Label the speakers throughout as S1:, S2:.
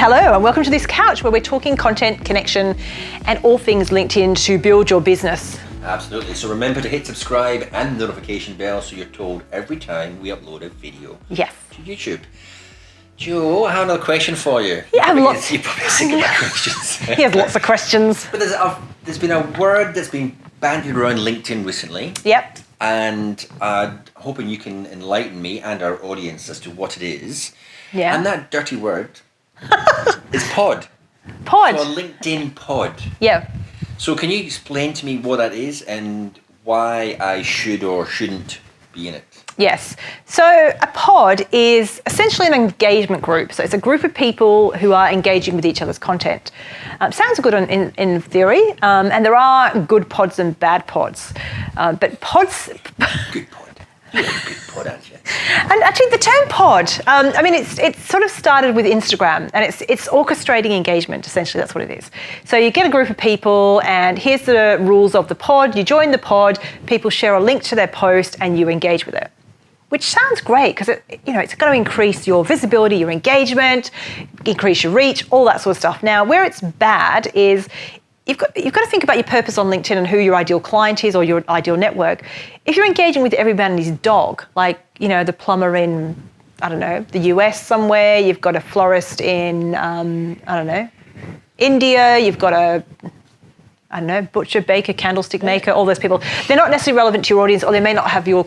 S1: Hello and welcome to this couch where we're talking content, connection and all things LinkedIn to build your business.
S2: Absolutely. So remember to hit subscribe and the notification bell so you're told every time we upload a video
S1: Yes.
S2: to YouTube. Joe, I have another question for you.
S1: Yeah, I have lots.
S2: You're probably sick of my questions.
S1: He has lots of questions.
S2: But there's been a word that's been bandied around LinkedIn recently.
S1: Yep.
S2: And I'm hoping you can enlighten me and our audience as to what it is.
S1: Yeah.
S2: And that dirty word is pod.
S1: Pod.
S2: So a LinkedIn pod.
S1: Yeah.
S2: So can you explain to me what that is and why I should or shouldn't be in it?
S1: Yes. So a pod is essentially an engagement group. So it's a group of people who are engaging with each other's content. Sounds good in theory, and there are good pods and bad pods. But pods...
S2: Good pod. You're a good pod, aren't you?
S1: And actually the term pod, it's sort of started with Instagram, and it's orchestrating engagement, essentially that's what it is. So you get a group of people and here's the rules of the pod, you join the pod, people share a link to their post and you engage with it. Which sounds great because it's going to increase your visibility, your engagement, increase your reach, all that sort of stuff. Now, where it's bad is you've got to think about your purpose on LinkedIn and who your ideal client is or your ideal network. If you're engaging with every man and his dog, like, the plumber in, the US somewhere, you've got a florist in, India, you've got a, butcher, baker, candlestick maker, all those people. They're not necessarily relevant to your audience, or they may not have your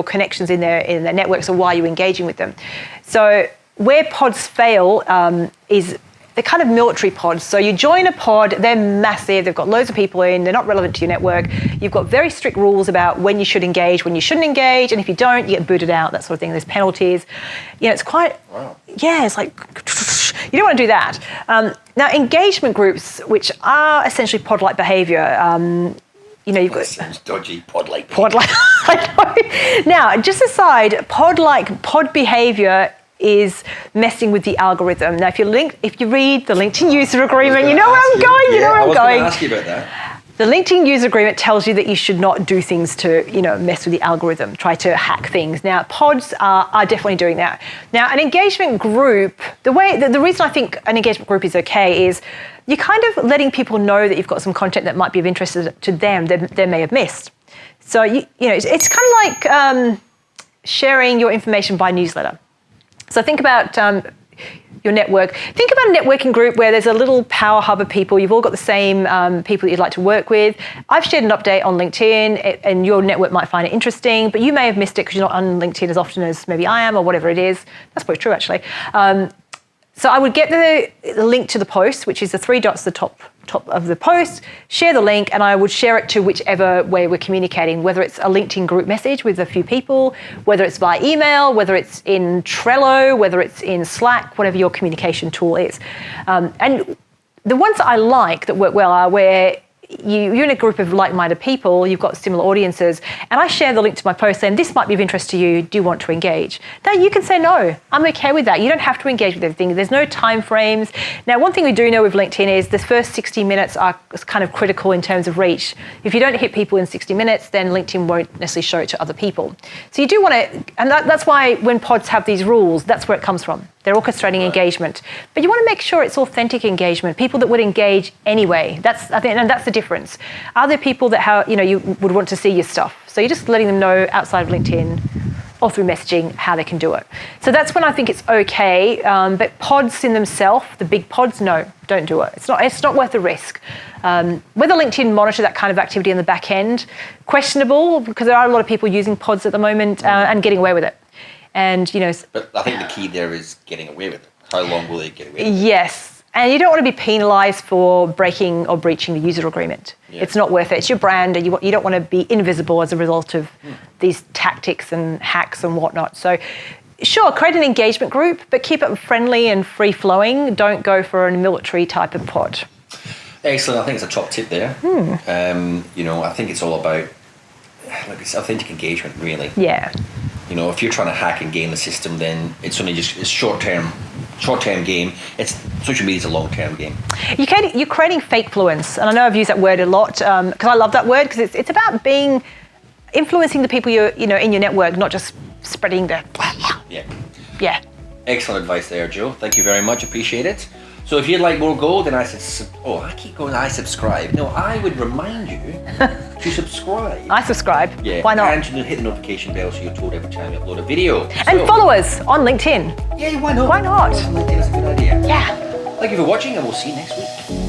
S1: connections in their networks, or why you're engaging with them. So where pods fail is they're kind of military pods. So you join a pod, they're massive, they've got loads of people in, they're not relevant to your network. You've got very strict rules about when you should engage, when you shouldn't engage, and if you don't, you get booted out, that sort of thing. There's penalties. It's quite,
S2: wow.
S1: Yeah, it's like, you don't want to do that. Now, engagement groups, which are essentially pod-like behaviour, you've got...
S2: Sounds dodgy, pod-like.
S1: Pod-like, I know. Now, just aside, pod behaviour is messing with the algorithm. Now, if you read the LinkedIn user agreement, you know where I'm going,
S2: I was going to ask you about that.
S1: The LinkedIn user agreement tells you that you should not do things to, mess with the algorithm, try to hack things. Now, pods are definitely doing that. Now, an engagement group, the reason I think an engagement group is okay is you're kind of letting people know that you've got some content that might be of interest to them that they may have missed. So, it's kind of like sharing your information by newsletter. So think about your network. Think about a networking group where there's a little power hub of people. You've all got the same people that you'd like to work with. I've shared an update on LinkedIn and your network might find it interesting, but you may have missed it because you're not on LinkedIn as often as maybe I am or whatever it is. That's probably true, actually. So I would get the link to the post, which is the three dots at the top of the post, share the link, and I would share it to whichever way we're communicating, whether it's a LinkedIn group message with a few people, whether it's by email, whether it's in Trello, whether it's in Slack, whatever your communication tool is. And the ones that I like that work well are where you're in a group of like-minded people, you've got similar audiences, and I share the link to my post saying, this might be of interest to you, do you want to engage? Now, you can say no, I'm okay with that. You don't have to engage with everything. There's no time frames. Now, one thing we do know with LinkedIn is the first 60 minutes are kind of critical in terms of reach. If you don't hit people in 60 minutes, then LinkedIn won't necessarily show it to other people. So you do want to, and that's why when pods have these rules, that's where it comes from. They're orchestrating engagement. But you want to make sure it's authentic engagement, people that would engage anyway. That's the difference. Are there people that you would want to see your stuff? So you're just letting them know outside of LinkedIn or through messaging how they can do it. So that's when I think it's okay. But pods in themselves, the big pods, no, don't do it. It's not worth the risk. Whether LinkedIn monitor that kind of activity in the back end, questionable, because there are a lot of people using pods at the moment and getting away with it. And
S2: but I think the key there is getting away with it. How long will they get away with it?
S1: Yes, and you don't want to be penalised for breaking or breaching the user agreement. Yeah. It's not worth it. It's your brand, and you don't want to be invisible as a result of these tactics and hacks and whatnot. So, sure, create an engagement group, but keep it friendly and free flowing. Don't go for a military type of pod.
S2: Excellent. I think it's a top tip there. I think it's all about it's authentic engagement, really.
S1: Yeah.
S2: If you're trying to hack and game the system, then it's only it's short-term game. Social media is a long-term game.
S1: You're creating fake fluence, and I know I've used that word a lot because I love that word because it's about influencing the people you're in your network, not just spreading the.
S2: Yeah.
S1: Yeah.
S2: Excellent advice there, Joe. Thank you very much. Appreciate it. So if you'd like more gold, then I said, oh, I keep going, I subscribe. No, I would remind you to subscribe.
S1: I subscribe.
S2: Yeah.
S1: Why not?
S2: And to hit the notification bell so you're told every time you upload a video.
S1: And
S2: So-
S1: follow us on LinkedIn.
S2: Yeah, why not?
S1: Why not?
S2: LinkedIn is a good idea.
S1: Yeah.
S2: Thank you for watching, and we'll see you next week.